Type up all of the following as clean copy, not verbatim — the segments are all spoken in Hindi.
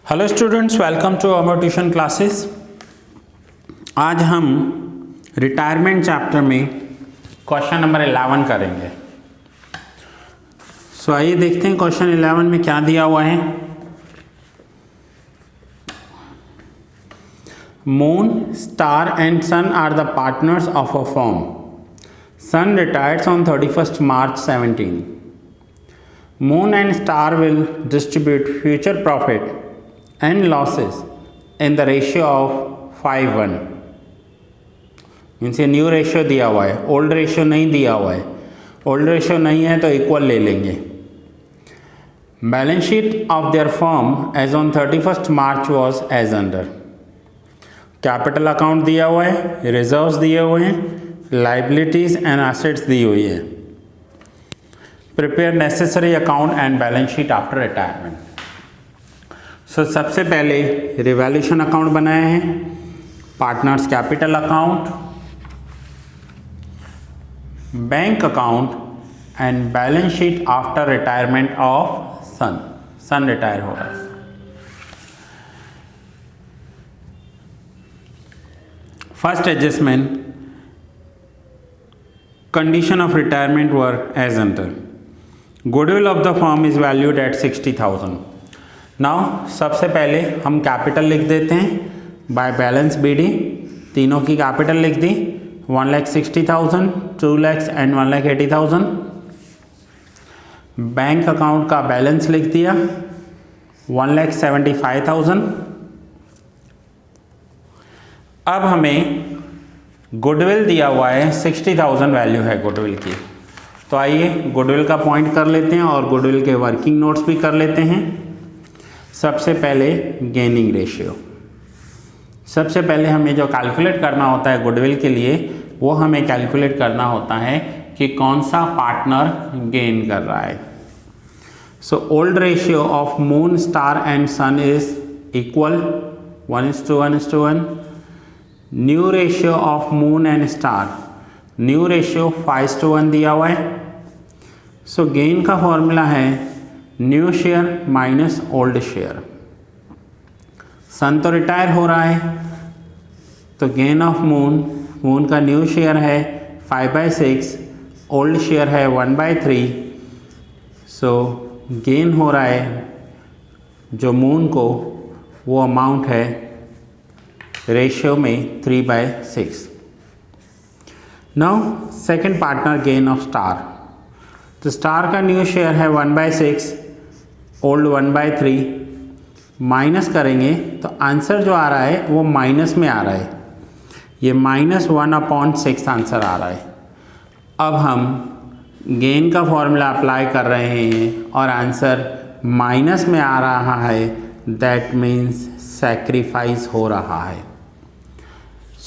Hello students, welcome to our tuition classes. आज हम रिटायरमेंट चैप्टर में क्वेश्चन नंबर 11 करेंगे। आइए देखते हैं क्वेश्चन 11 में क्या दिया हुआ है। Moon, star and sun are the partners of a firm. Sun retires on 31st March 17. Moon and star will distribute future profit and losses in the ratio of 5:1. Means ये न्यू रेशियो दिया हुआ है, ओल्ड रेशियो नहीं दिया हुआ है। ओल्ड रेशियो नहीं है तो इक्वल ले लेंगे। Balance sheet of their firm as on 31st March was as under. Capital account दिया हुआ है, रिजर्व्स दिए हुए हैं, लाइबिलिटीज एंड एसेट्स दी हुई है। Prepare necessary account and balance sheet after retirement. सबसे पहले रिवैल्यूएशन अकाउंट बनाया है, partners capital account, bank account and balance sheet after retirement of sun. Sun retire हो रहा है। First adjustment, condition of retirement were as under. Goodwill of the firm is valued at 60,000। Now सबसे पहले हम कैपिटल लिख देते हैं बाय बैलेंस BD। तीनों की कैपिटल लिख दी, 1,60,000, 2 lakhs एंड 1,80,000। बैंक अकाउंट का बैलेंस लिख दिया 1,75,000। अब हमें गुडविल दिया हुआ है 60,000 वैल्यू है गुडविल की। तो आइए गुडविल का पॉइंट कर लेते हैं और गुडविल के वर्किंग नोट्स भी कर लेते हैं। सबसे पहले गेनिंग रेशियो। सबसे पहले हमें जो कैलकुलेट करना होता है गुडविल के लिए, वो हमें कैलकुलेट करना होता है कि कौन सा पार्टनर गेन कर रहा है। Old ratio of Moon, star and Sun is equal 1:1:1। New ratio of Moon and Star, new ratio 5:1 दिया हुआ है। गेन का फॉर्मूला है new share minus old share. Sun तो रिटायर हो रहा है, तो गेन ऑफ मून, मून का न्यू शेयर है 5/6, ओल्ड शेयर है 1/3। गेन हो रहा है जो मून को, वो अमाउंट है रेशियो में 3/6। Now second partner gain of star. तो स्टार का न्यू शेयर है 1/6, ओल्ड 1/3। माइनस करेंगे तो आंसर जो आ रहा है वो माइनस में आ रहा है। ये -1/6 आंसर आ रहा है। अब हम गेन का फॉर्मूला अप्लाई कर रहे हैं और आंसर माइनस में आ रहा है। दैट मीन्स सैक्रिफाइस हो रहा है।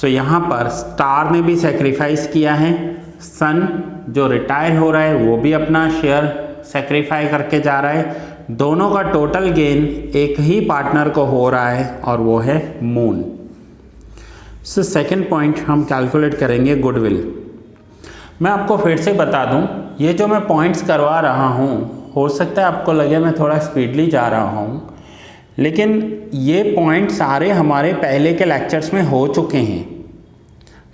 यहाँ पर स्टार ने भी सैक्रिफाइस किया है, सन जो रिटायर हो रहा है वो भी अपना शेयर सैक्रिफाई करके जा रहा है। दोनों का टोटल गेन एक ही पार्टनर को हो रहा है और वो है मून। सेकेंड पॉइंट हम कैलकुलेट करेंगे गुडविल। मैं आपको फिर से बता दूं, ये जो मैं पॉइंट्स करवा रहा हूँ, हो सकता है आपको लगे मैं थोड़ा स्पीडली जा रहा हूँ, लेकिन ये पॉइंट सारे हमारे पहले के लेक्चर्स में हो चुके हैं।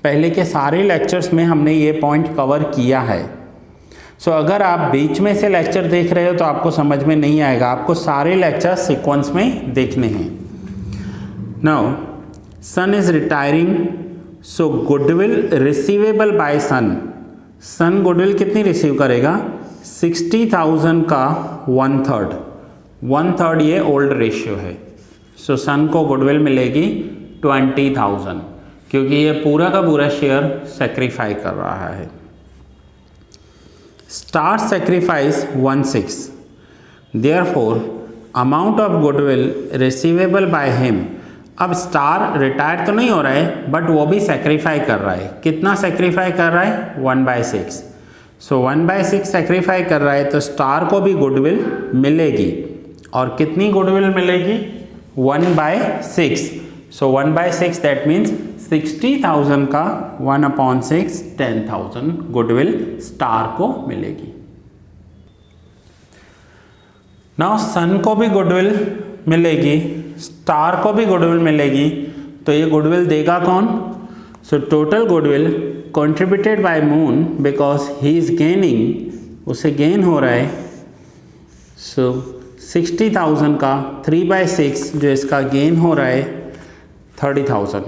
पहले के सारे लेक्चर्स में हमने ये पॉइंट कवर किया है। अगर आप बीच में से लेक्चर देख रहे हो तो आपको समझ में नहीं आएगा, आपको सारे लेक्चर सीक्वेंस में देखने हैं। Now sun is retiring, goodwill receivable by sun. Sun goodwill कितनी रिसीव करेगा? 60,000 का 1/3। 1/3 ये ओल्ड रेशियो है। सन को गुडविल मिलेगी 20,000, क्योंकि ये पूरा का पूरा शेयर सेक्रीफाई कर रहा है। Star sacrifice 1/6, therefore amount of goodwill receivable by him. अब स्टार रिटायर तो नहीं हो रहा है, बट वो भी सेक्रीफाई कर रहा है। कितना सेक्रीफाई कर रहा है? 1/6। 1/6 सेक्रीफाई कर रहा है, तो स्टार को भी गुडविल मिलेगी। और कितनी गुडविल मिलेगी? 1/6। 1/6 दैट मीन्स 60,000 का 1/6 10,000 गुडविल स्टार को मिलेगी। नाउ सन को भी गुडविल मिलेगी स्टार को भी गुडविल मिलेगी, तो ये गुडविल देगा कौन? So total goodwill contributed bye moon because he is gaining, उसे गेन हो रहा है। सो 60,000 का 3/6 जो इसका गेन हो रहा है 30,000।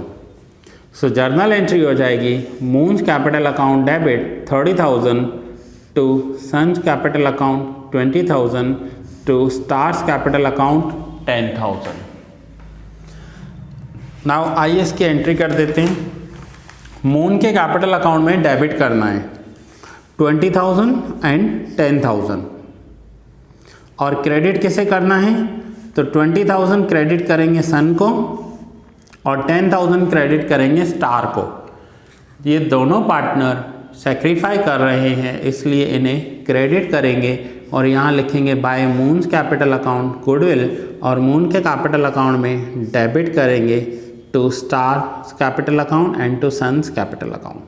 सो जर्नल एंट्री हो जाएगी moon's capital account debit 30,000 to sons capital account 20,000 to star's capital account 10,000। Now आइए इसकी एंट्री कर देते हैं। मून के कैपिटल अकाउंट में डेबिट करना है 20,000 एंड 10,000, और क्रेडिट किसे करना है? तो 20,000 क्रेडिट करेंगे सन को और 10,000 क्रेडिट करेंगे स्टार को। ये दोनों पार्टनर सेक्रीफाई कर रहे हैं, इसलिए इन्हें क्रेडिट करेंगे और यहाँ लिखेंगे by Moon's capital account goodwill, और मून के कैपिटल अकाउंट में डेबिट करेंगे to Star capital account and to sons capital account.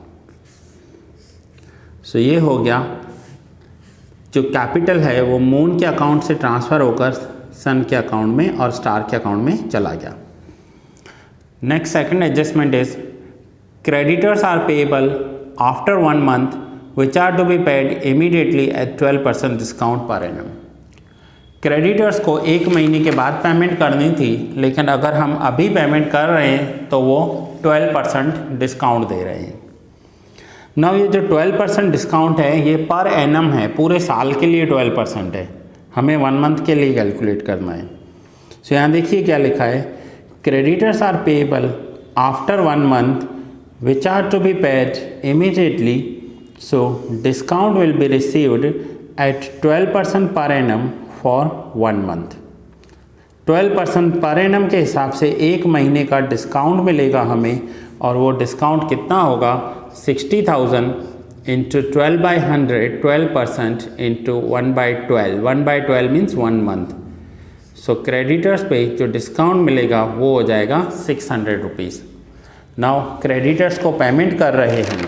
So ये हो गया, जो कैपिटल है वो मून के अकाउंट से ट्रांसफ़र होकर सन के अकाउंट में और स्टार के अकाउंट में चला गया। Next second adjustment is creditors are payable after 1 month which are to be paid immediately at 12% discount per annum. Creditors को 1 महीने के बाद पेमेंट करनी थी, लेकिन अगर हम अभी पेमेंट कर रहे हैं तो वो 12% डिस्काउंट दे रहे हैं। नाउ ये जो 12% डिस्काउंट है ये पर एनम है, पूरे साल के लिए 12% है, हमें 1 month के लिए कैलकुलेट करना है। सो यहाँ देखिए क्या लिखा है, creditors are payable after 1 month which are to be paid immediately, so discount will be received at 12% per annum for 1 month। 12% per annum के हिसाब से 1 महीने का डिस्काउंट मिलेगा हमें, और वो डिस्काउंट कितना होगा? 60,000 into 12/100, 12% into 1/12, 1/12 means 1 month। So creditors पे जो डिस्काउंट मिलेगा वो हो जाएगा 600 रुपीज़। नाउ क्रेडिटर्स को पेमेंट कर रहे हैं।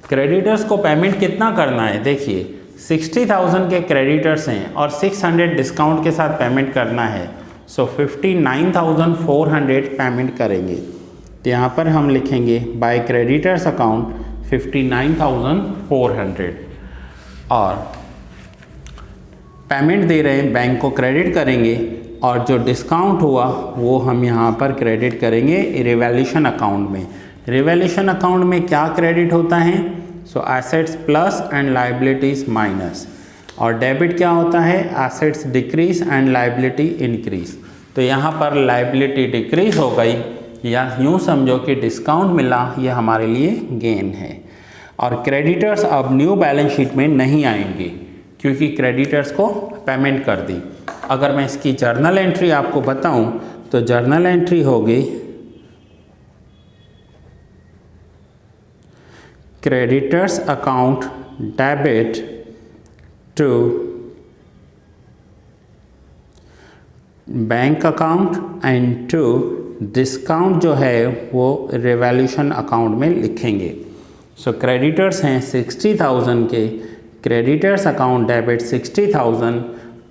क्रेडिटर्स को पेमेंट कितना करना है? देखिए 60,000 के क्रेडिटर्स हैं और 600 डिस्काउंट के साथ पेमेंट करना है, सो 59,400 पेमेंट करेंगे। तो यहाँ पर हम लिखेंगे बाय क्रेडिटर्स अकाउंट 59,400, और पेमेंट दे रहे हैं बैंक को क्रेडिट करेंगे, और जो डिस्काउंट हुआ वो हम यहाँ पर क्रेडिट करेंगे रिवैल्यूएशन अकाउंट में। रिवैल्यूएशन अकाउंट में क्या क्रेडिट होता है? So assets plus and liabilities minus, और डेबिट क्या होता है? Assets decrease and liability increase. तो यहाँ पर लाइबिलिटी डिक्रीज हो गई, या यूँ समझो कि डिस्काउंट मिला, ये हमारे लिए गेन है। और क्रेडिटर्स अब न्यू बैलेंस शीट में नहीं आएंगे क्योंकि क्रेडिटर्स को पेमेंट कर दी। अगर मैं इसकी जर्नल एंट्री आपको बताऊं तो जर्नल एंट्री होगी creditors account debit to bank account and to discount जो है वो रिवैल्यूएशन अकाउंट में लिखेंगे। सो क्रेडिटर्स हैं 60,000 के, creditors account debit 60,000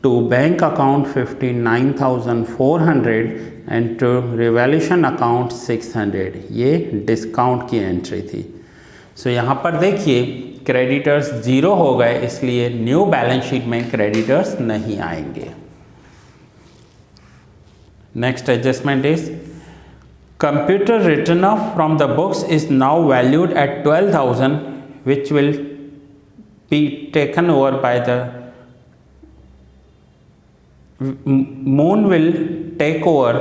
to bank account 59,400 and to revaluation account 600। ये डिस्काउंट की एंट्री थी। सो यहाँ पर देखिए क्रेडिटर्स 0 हो गए, इसलिए न्यू बैलेंस शीट में क्रेडिटर्स नहीं आएंगे। Next adjustment is computer return of from the books is now valued at 12,000 which will be taken over by the Moon will take over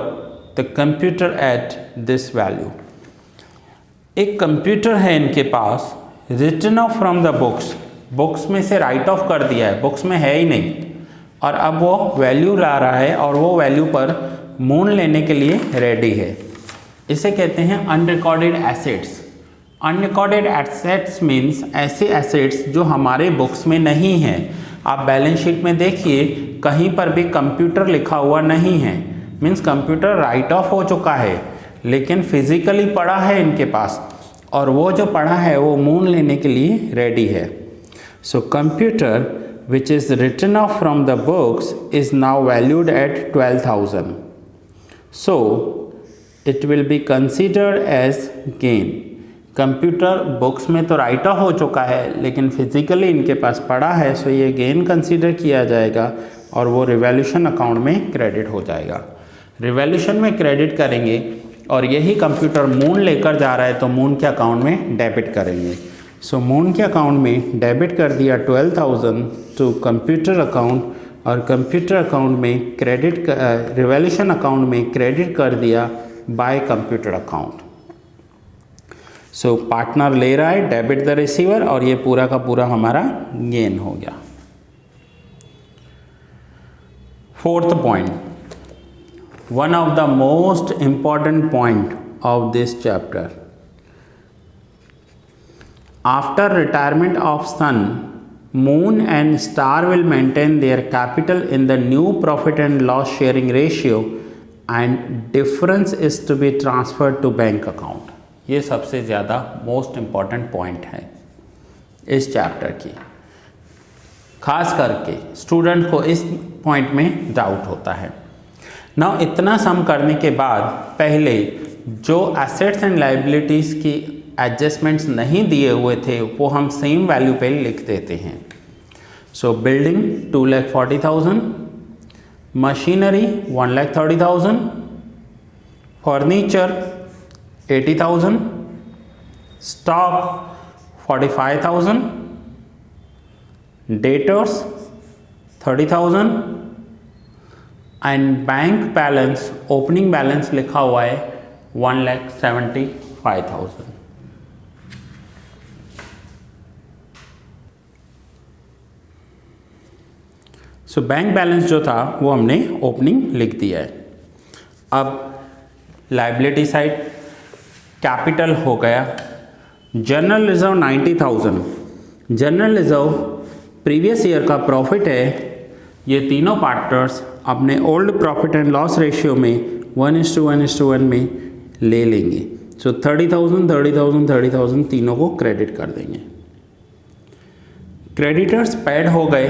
the computer at this value। एक कंप्यूटर है इनके पास, return of from the books, books में से राइट ऑफ कर दिया है, बुक्स में है ही नहीं, और अब वो वैल्यू ला रहा है और वो वैल्यू पर मून लेने के लिए रेडी है। इसे कहते हैं unrecorded assets. Unrecorded assets means ऐसे एसेट्स जो हमारे बुक्स में नहीं हैं। आप बैलेंस शीट में देखिए कहीं पर भी कंप्यूटर लिखा हुआ नहीं है, मीन्स कंप्यूटर राइट ऑफ हो चुका है, लेकिन फिजिकली पड़ा है इनके पास, और वो जो पड़ा है वो मून लेने के लिए रेडी है। So computer which is written off from the books is now valued at 12,000। So it will be considered as gain. Computer books में तो राइट ऑफ हो चुका है, लेकिन फिजिकली इनके पास पड़ा है, सो ये गेन कंसीडर किया जाएगा और वो रिवैल्यूएशन अकाउंट में क्रेडिट हो जाएगा। रिवैल्यूएशन में क्रेडिट करेंगे और यही कंप्यूटर मून लेकर जा रहा है तो मून के अकाउंट में डेबिट करेंगे। सो मून के अकाउंट में डेबिट कर दिया 12,000 टू कंप्यूटर अकाउंट और कंप्यूटर अकाउंट में क्रेडिट, रिवैल्यूएशन अकाउंट में क्रेडिट कर दिया बाय कंप्यूटर अकाउंट। सो पार्टनर ले रहा है डेबिट द रिसीवर और ये पूरा का पूरा हमारा गेन हो गया। Fourth point, one of the most important point of this chapter, after retirement of sun, Moon and Star will maintain their capital in the new profit and loss sharing ratio and difference is to be transferred to bank account। ये सबसे ज़्यादा मोस्ट इम्पॉर्टेंट पॉइंट है इस चैप्टर की। खास करके स्टूडेंट को इस पॉइंट में डाउट होता है। नाउ इतना सम करने के बाद पहले जो एसेट्स एंड लाइबिलिटीज़ की एडजस्टमेंट्स नहीं दिए हुए थे वो हम सेम वैल्यू पे लिख देते हैं। सो building 2,40,000, machinery 1,30,000, furniture 80,000, stock 45,000, debtors 30,000 and bank balance, opening balance लिखा हुआ है 1,75,000। सो बैंक बैलेंस जो था वो हमने ओपनिंग लिख दिया है। अब लाइबिलिटी साइड कैपिटल हो गया। General reserve 90,000, general reserve previous year का प्रॉफिट है। ये तीनों पार्टनर्स अपने old profit and loss ratio में 1:1:1 में ले लेंगे। सो 30,000 30,000 30,000 तीनों को क्रेडिट कर देंगे। क्रेडिटर्स पेड हो गए,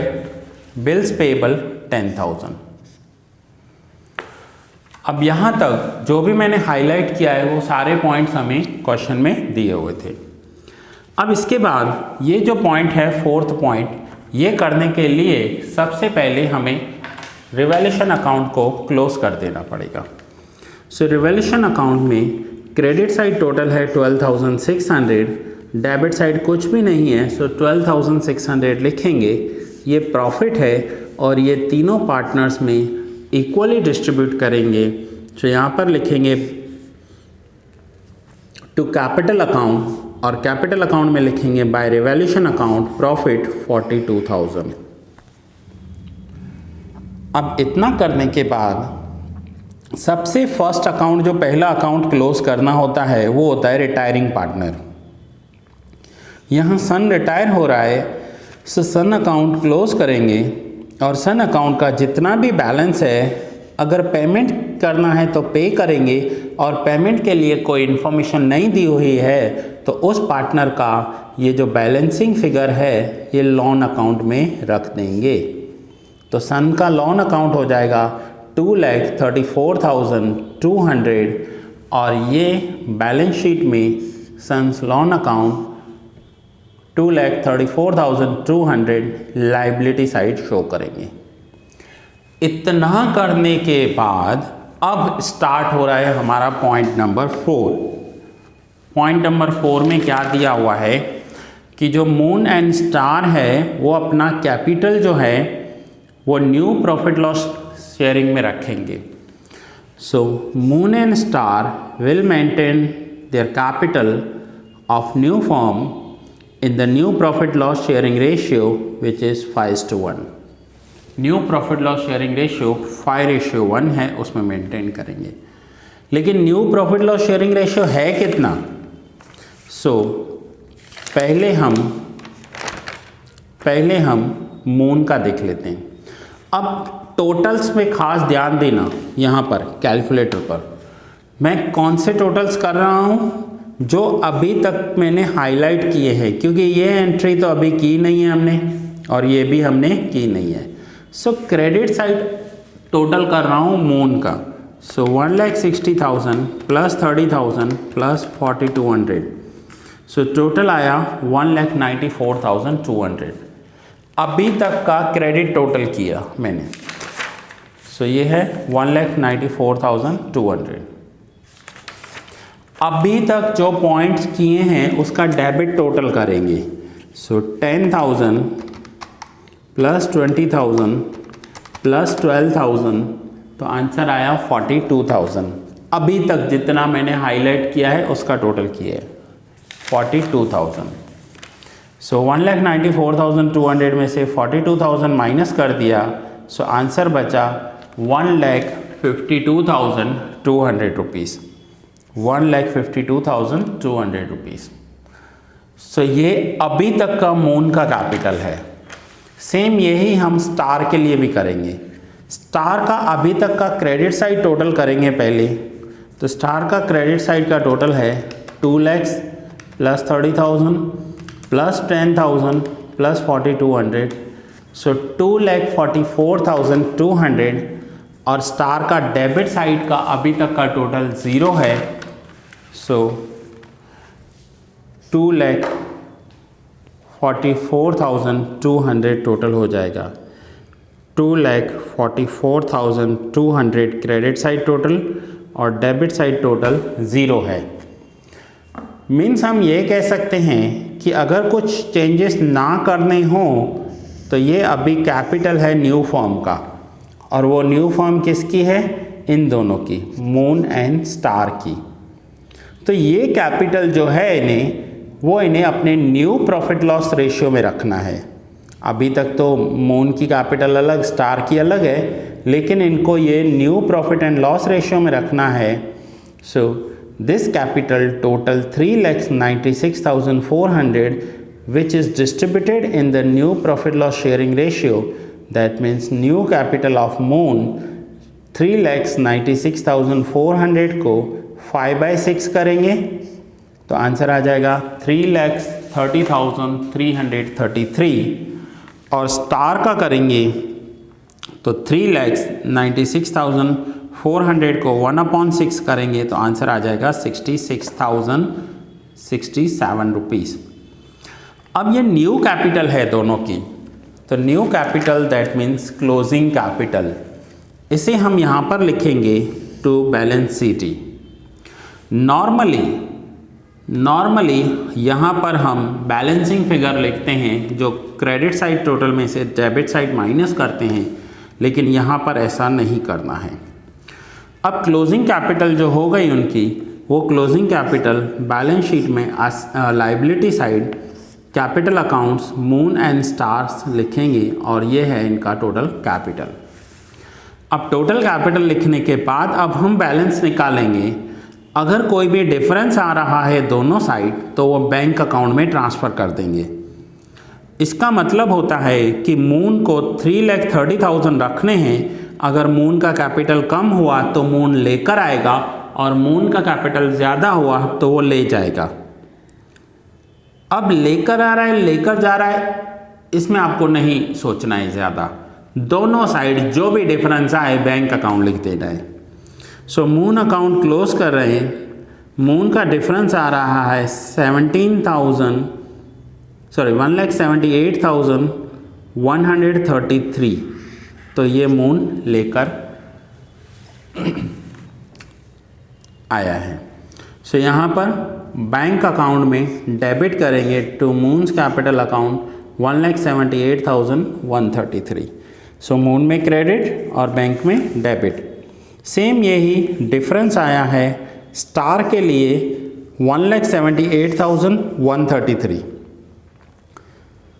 बिल्स पेएबल 10,000। अब यहाँ तक जो भी मैंने हाईलाइट किया है वो सारे पॉइंट्स हमें क्वेश्चन में दिए हुए थे। अब इसके बाद ये जो पॉइंट है फोर्थ पॉइंट, ये करने के लिए सबसे पहले हमें रिवैल्यूएशन अकाउंट को क्लोज कर देना पड़ेगा। सो रिवैल्यूएशन अकाउंट में क्रेडिट साइड टोटल है 12,600, डेबिट साइड कुछ भी नहीं है, सो 12,600 लिखेंगे। ये प्रॉफिट है और ये तीनों पार्टनर्स में इक्वली डिस्ट्रीब्यूट करेंगे। तो यहाँ पर लिखेंगे टू कैपिटल अकाउंट और कैपिटल अकाउंट में लिखेंगे बाय रिवैल्यूएशन अकाउंट प्रॉफिट 42,000। अब इतना करने के बाद सबसे फर्स्ट अकाउंट, जो पहला अकाउंट क्लोज करना होता है वो होता है रिटायरिंग पार्टनर। यहाँ सन रिटायर हो रहा है, सो सन अकाउंट क्लोज करेंगे और सन अकाउंट का जितना भी बैलेंस है अगर पेमेंट करना है तो पे करेंगे और पेमेंट के लिए कोई इन्फॉर्मेशन नहीं दी हुई है तो उस पार्टनर का ये जो बैलेंसिंग फिगर है ये लोन अकाउंट में रख देंगे। तो सन का लोन अकाउंट हो जाएगा 2,34,200 और ये बैलेंस शीट में sun's loan account 2,34,200 liability side show करेंगे। इतना करने के बाद अब स्टार्ट हो रहा है हमारा पॉइंट नंबर 4। पॉइंट नंबर 4 में क्या दिया हुआ है कि जो मून एंड स्टार है वो अपना कैपिटल जो है वो न्यू प्रॉफिट लॉस शेयरिंग में रखेंगे। So Moon and Star will maintain their capital of new firm in the new profit loss sharing ratio which is 5:1। New profit loss sharing ratio 5:1 है, उसमें मेंटेन करेंगे। लेकिन new profit loss sharing ratio है कितना? सो पहले हम मून का देख लेते हैं। अब टोटल्स में खास ध्यान देना, यहाँ पर कैलकुलेटर पर मैं कौन से टोटल्स कर रहा हूँ जो अभी तक मैंने हाईलाइट किए हैं, क्योंकि ये एंट्री तो अभी की नहीं है हमने और ये भी हमने की नहीं है। सो क्रेडिट साइड टोटल कर रहा हूँ मून का, So 1,60,000 plus 30,000 plus 4,200. So total आया 1,94,200। अभी तक का क्रेडिट टोटल किया मैंने। So ये है 1,94,200। अभी तक जो पॉइंट्स किए हैं उसका डेबिट टोटल करेंगे। सो 10,000 प्लस 20,000 प्लस 12,000, तो आंसर आया 42,000। अभी तक जितना मैंने हाईलाइट किया है उसका टोटल किया है 42,000। सो 1,94,200 में से 42,000 माइनस कर दिया, सो आंसर बचा 1,52,200 रुपीज़। 1,52,200 रुपीज़। सो ये अभी तक का मून का कैपिटल है। सेम यही हम स्टार के लिए भी करेंगे। स्टार का अभी तक का क्रेडिट साइड टोटल करेंगे पहले। तो स्टार का क्रेडिट साइड का टोटल है 2 लाख प्लस 30,000 प्लस 10,000 प्लस 4,200, सो 2,44,200। और स्टार का डेबिट साइड का अभी तक का टोटल 0 है, सो 2,44,200 टोटल हो जाएगा। 2,44,200 क्रेडिट साइड टोटल और डेबिट साइड टोटल 0 है। मीन्स हम ये कह सकते हैं कि अगर कुछ चेंजेस ना करने हों तो ये अभी कैपिटल है न्यू फॉर्म का, और वो न्यू फॉर्म किसकी है? इन दोनों की, मून एंड स्टार की। तो ये कैपिटल जो है इन्हें अपने न्यू प्रॉफिट लॉस रेशियो में रखना है। अभी तक तो मून की कैपिटल अलग, स्टार की अलग है, लेकिन इनको ये new profit and loss ratio में रखना है। So this capital total 3,96,400 which is distributed in the new profit loss sharing ratio. That means new capital of Moon 3,96,400 को 5/6 करेंगे तो आंसर आ जाएगा 3,30,333। और स्टार का करेंगे तो 3,96,400 को 1/6 करेंगे तो आंसर आ जाएगा 66,067 रुपीज़। अब ये न्यू कैपिटल है दोनों की, तो new capital that means closing capital, इसे हम यहाँ पर लिखेंगे टू बैलेंस शीट। नॉर्मली यहाँ पर हम बैलेंसिंग फिगर लिखते हैं जो क्रेडिट साइड टोटल में से डेबिट साइड माइनस करते हैं, लेकिन यहाँ पर ऐसा नहीं करना है। अब क्लोजिंग कैपिटल जो हो गई उनकी, वो क्लोजिंग कैपिटल बैलेंस शीट में liability side capital accounts moon and stars लिखेंगे और ये है इनका टोटल कैपिटल। अब टोटल कैपिटल लिखने के बाद अब हम बैलेंस निकालेंगे। अगर कोई भी डिफरेंस आ रहा है दोनों साइड तो वो बैंक अकाउंट में ट्रांसफ़र कर देंगे। इसका मतलब होता है कि मून को 3,30,000 रखने हैं। अगर मून का कैपिटल कम हुआ तो मून लेकर आएगा और मून का कैपिटल ज़्यादा हुआ तो वो ले जाएगा। अब लेकर आ रहा है लेकर जा रहा है, इसमें आपको नहीं सोचना है ज़्यादा। दोनों साइड जो भी डिफरेंस आए बैंक अकाउंट लिख देना है। सो मून अकाउंट क्लोज कर रहे हैं। मून का डिफरेंस आ रहा है 1,78,133, तो ये मून लेकर आया है। सो यहाँ पर बैंक अकाउंट में डेबिट करेंगे to moon's capital account 1,78,133। So moon में क्रेडिट और बैंक में डेबिट। सेम यही डिफरेंस आया है स्टार के लिए 1,78,133।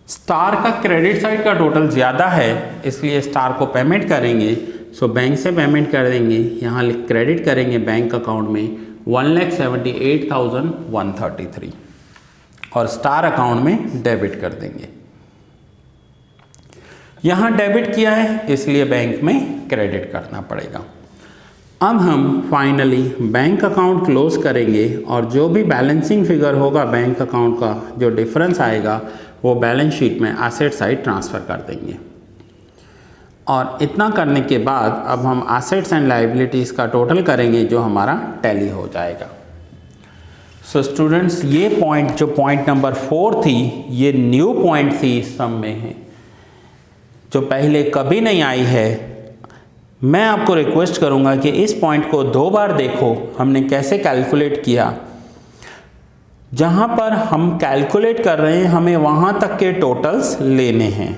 स्टार का क्रेडिट साइड का टोटल ज़्यादा है इसलिए स्टार को पेमेंट करेंगे। सो बैंक से पेमेंट कर देंगे, यहाँ क्रेडिट करेंगे बैंक अकाउंट में 1,78,133 और स्टार अकाउंट में डेबिट कर देंगे। यहाँ डेबिट किया है इसलिए बैंक में क्रेडिट करना पड़ेगा। अब हम फाइनली बैंक अकाउंट क्लोज करेंगे और जो भी बैलेंसिंग फिगर होगा बैंक अकाउंट का, जो डिफरेंस आएगा वो बैलेंस शीट में एसेट साइड ट्रांसफ़र कर देंगे। और इतना करने के बाद अब हम एसेट्स एंड लायबिलिटीज़ का टोटल करेंगे जो हमारा टैली हो जाएगा। सो स्टूडेंट्स, ये पॉइंट जो पॉइंट नंबर 4 थी, ये न्यू पॉइंट थी इस सम में है, जो पहले कभी नहीं आई है। मैं आपको रिक्वेस्ट करूंगा कि इस पॉइंट को 2 बार देखो, हमने कैसे कैलकुलेट किया। जहां पर हम कैलकुलेट कर रहे हैं हमें वहां तक के टोटल्स लेने हैं।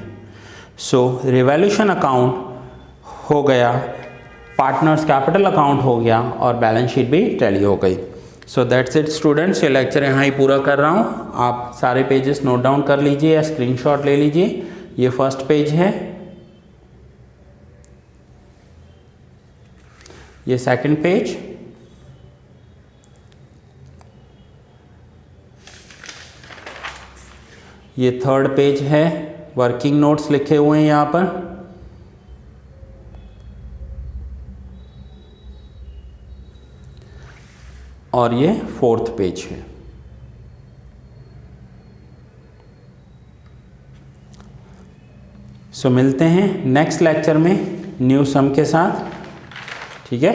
सो रिवैल्यूएशन अकाउंट हो गया, पार्टनर्स कैपिटल अकाउंट हो गया और बैलेंस शीट भी टैली हो गई। सो दैट्स इट स्टूडेंट्स, ये लेक्चर यहाँ ही पूरा कर रहा हूँ। आप सारे पेजेस नोट डाउन कर लीजिए या स्क्रीनशॉट ले लीजिए। ये फर्स्ट पेज है, ये सेकंड पेज, ये थर्ड पेज है, वर्किंग नोट्स लिखे हुए हैं यहाँ पर, और ये फोर्थ पेज है। सो मिलते हैं नेक्स्ट लेक्चर में न्यू सम के साथ, ठीक है।